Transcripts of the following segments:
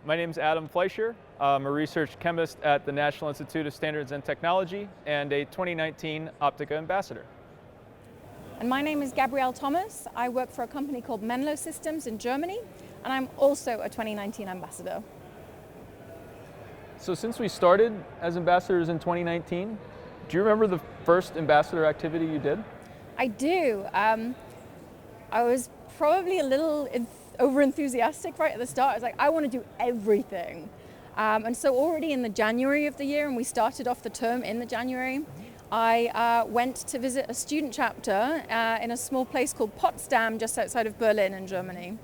My name is Adam Fleisher. I'm a research chemist at the National Institute of Standards and Technology and a 2019 Optica Ambassador. And my name is Gabrielle Thomas. I work for a company called Menlo Systems in Germany, and I'm also a 2019 ambassador. So since we started as ambassadors in 2019, do you remember the first ambassador activity you did? I do. I was probably a little over-enthusiastic right at the start. I was like, I want to do everything. And so already in the January of the year, and we started off the term in the January, I went to visit a student chapter in a small place called Potsdam, just outside of Berlin in Germany.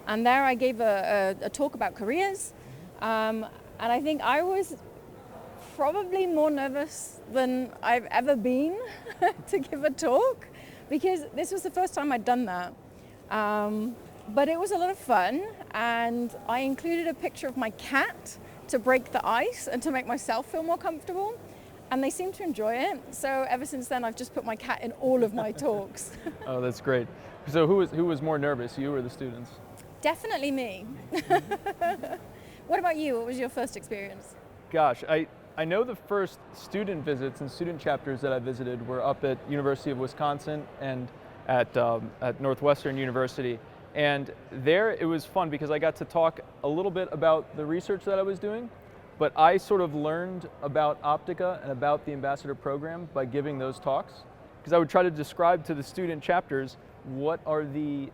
And there I gave a talk about careers. And I think I was probably more nervous than I've ever been to give a talk, because this was the first time I'd done that. But it was a lot of fun, and I included a picture of my cat to break the ice and to make myself feel more comfortable, and they seemed to enjoy it. So ever since then, I've just put my cat in all of my talks. Oh, that's great. So who was more nervous, you or the students? Definitely me. What about you? What was your first experience? Gosh, I know the first student visits and student chapters that I visited were up at University of Wisconsin and at Northwestern University. And there it was fun because I got to talk a little bit about the research that I was doing, but I sort of learned about Optica and about the ambassador program by giving those talks, because I would try to describe to the student chapters what are the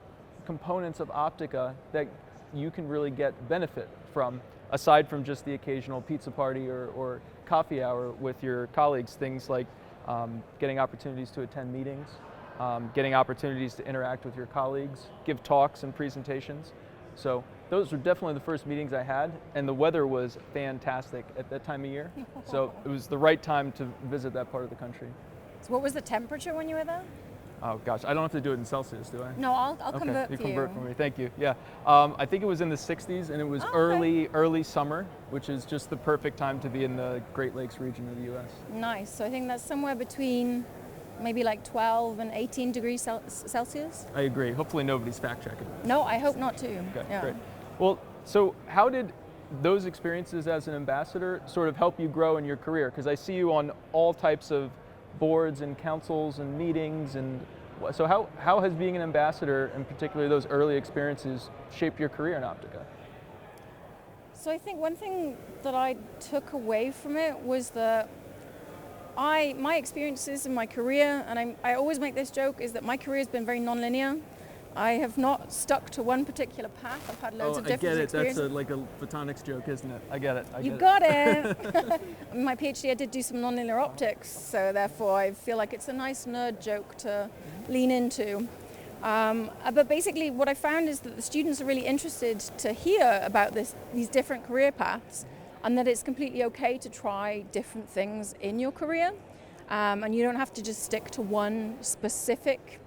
components of Optica that you can really get benefit from, aside from just the occasional pizza party or coffee hour with your colleagues, things like getting opportunities to attend meetings, getting opportunities to interact with your colleagues, give talks and presentations. So those were definitely the first meetings I had, and the weather was fantastic at that time of year. So it was the right time to visit that part of the country. So what was the temperature when you were there? Oh gosh, I don't have to do it in Celsius, do I? No, I'll Okay, convert you for convert you. for me, thank you. Yeah, I think it was in the 60s, and it was early summer, which is just the perfect time to be in the Great Lakes region of the U.S. Nice. So I think that's somewhere between maybe like 12 and 18 degrees Celsius. I agree. Hopefully nobody's fact checking. No, I hope not too. Okay, Yeah. great. Well, so how did those experiences as an ambassador sort of help you grow in your career? Because I see you on all types of boards and councils and meetings, and so how has being an ambassador, and particularly those early experiences, shaped your career in Optica? So I think one thing that I took away from it was that my experiences in my career, and I always make this joke, is that my career has been very non-linear. I have not stuck to one particular path. I've had loads of different experiences. That's like a photonics joke, isn't it? I get it. You got it. My PhD, I did do some nonlinear optics, so therefore I feel like it's a nice nerd joke to lean into. But basically what I found is that the students are really interested to hear about these different career paths, and that it's completely okay to try different things in your career. And you don't have to just stick to one specific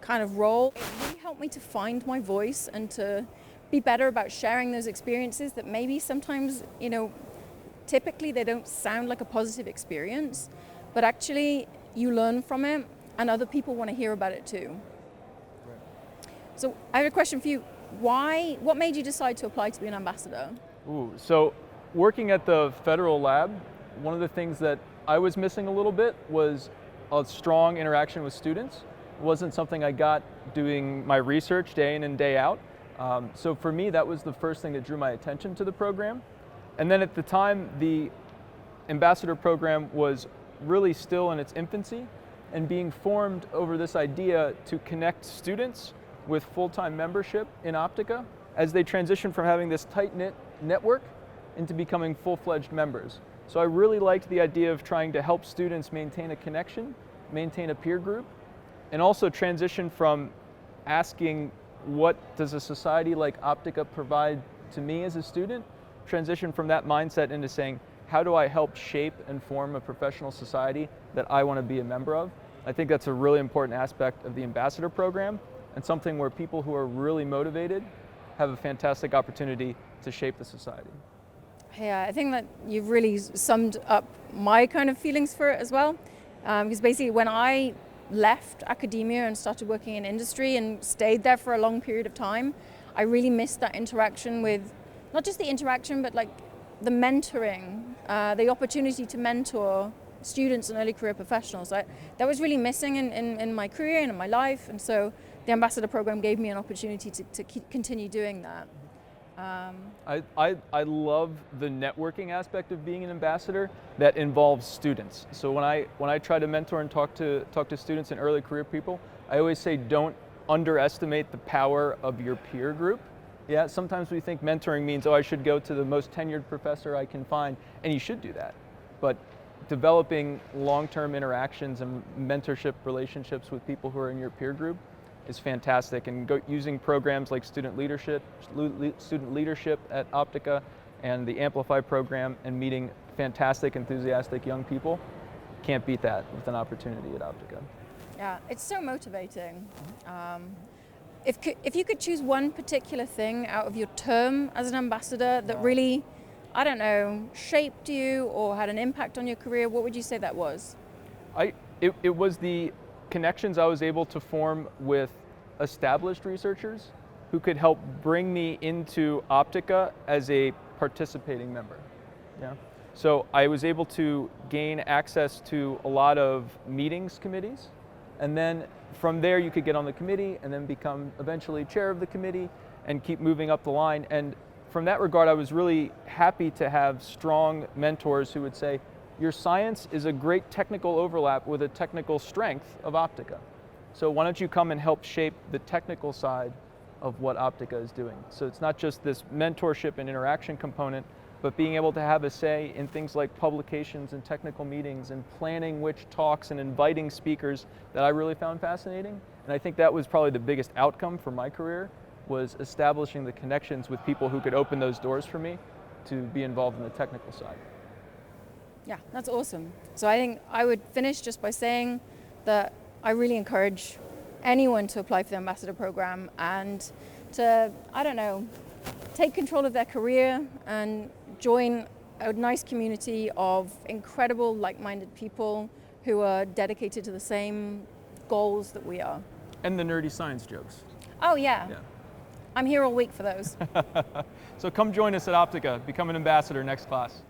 kind of role. It really helped me to find my voice and to be better about sharing those experiences that maybe sometimes, typically they don't sound like a positive experience, but actually you learn from it and other people want to hear about it too. Right. So I have a question for you. What made you decide to apply to be an ambassador? So working at the federal lab, one of the things that I was missing a little bit was a strong interaction with students. It wasn't something I got doing my research day in and day out. So for me, that was the first thing that drew my attention to the program. And then at the time, the ambassador program was really still in its infancy and being formed over this idea to connect students with full-time membership in Optica as they transition from having this tight-knit network into becoming full-fledged members. So I really liked the idea of trying to help students maintain a connection, maintain a peer group, and also transition from asking, what does a society like Optica provide to me as a student? Transition from that mindset into saying, how do I help shape and form a professional society that I want to be a member of? I think that's a really important aspect of the ambassador program, and something where people who are really motivated have a fantastic opportunity to shape the society. Yeah, I think that you've really summed up my kind of feelings for it as well. Because basically when I left academia and started working in industry and stayed there for a long period of time, I really missed that interaction with not just the interaction, but like the mentoring, the opportunity to mentor students and early career professionals. That was really missing in my career and in my life, and so the ambassador program gave me an opportunity to continue doing that. I love the networking aspect of being an ambassador that involves students. So when I try to mentor and talk to students and early career people, I always say don't underestimate the power of your peer group. Yeah, sometimes we think mentoring means, oh, I should go to the most tenured professor I can find, and you should do that. But developing long-term interactions and mentorship relationships with people who are in your peer group is fantastic, and using programs like student leadership at Optica and the Amplify program and meeting fantastic, enthusiastic young people, can't beat that with an opportunity at Optica. Yeah, it's so motivating. If you could choose one particular thing out of your term as an ambassador that really, I don't know, shaped you or had an impact on your career, what would you say that was? It was the connections I was able to form with established researchers who could help bring me into Optica as a participating member. Yeah. So I was able to gain access to a lot of meetings committees, and then from there you could get on the committee and then become eventually chair of the committee and keep moving up the line. And from that regard, I was really happy to have strong mentors who would say, your science is a great technical overlap with a technical strength of Optica. So why don't you come and help shape the technical side of what Optica is doing? So it's not just this mentorship and interaction component, but being able to have a say in things like publications and technical meetings and planning which talks and inviting speakers that I really found fascinating. And I think that was probably the biggest outcome for my career, was establishing the connections with people who could open those doors for me to be involved in the technical side. Yeah, that's awesome. So I think I would finish just by saying that I really encourage anyone to apply for the ambassador program and to, I don't know, take control of their career and join a nice community of incredible like-minded people who are dedicated to the same goals that we are. And the nerdy science jokes. Oh yeah. I'm here all week for those. So come join us at Optica, become an ambassador next class.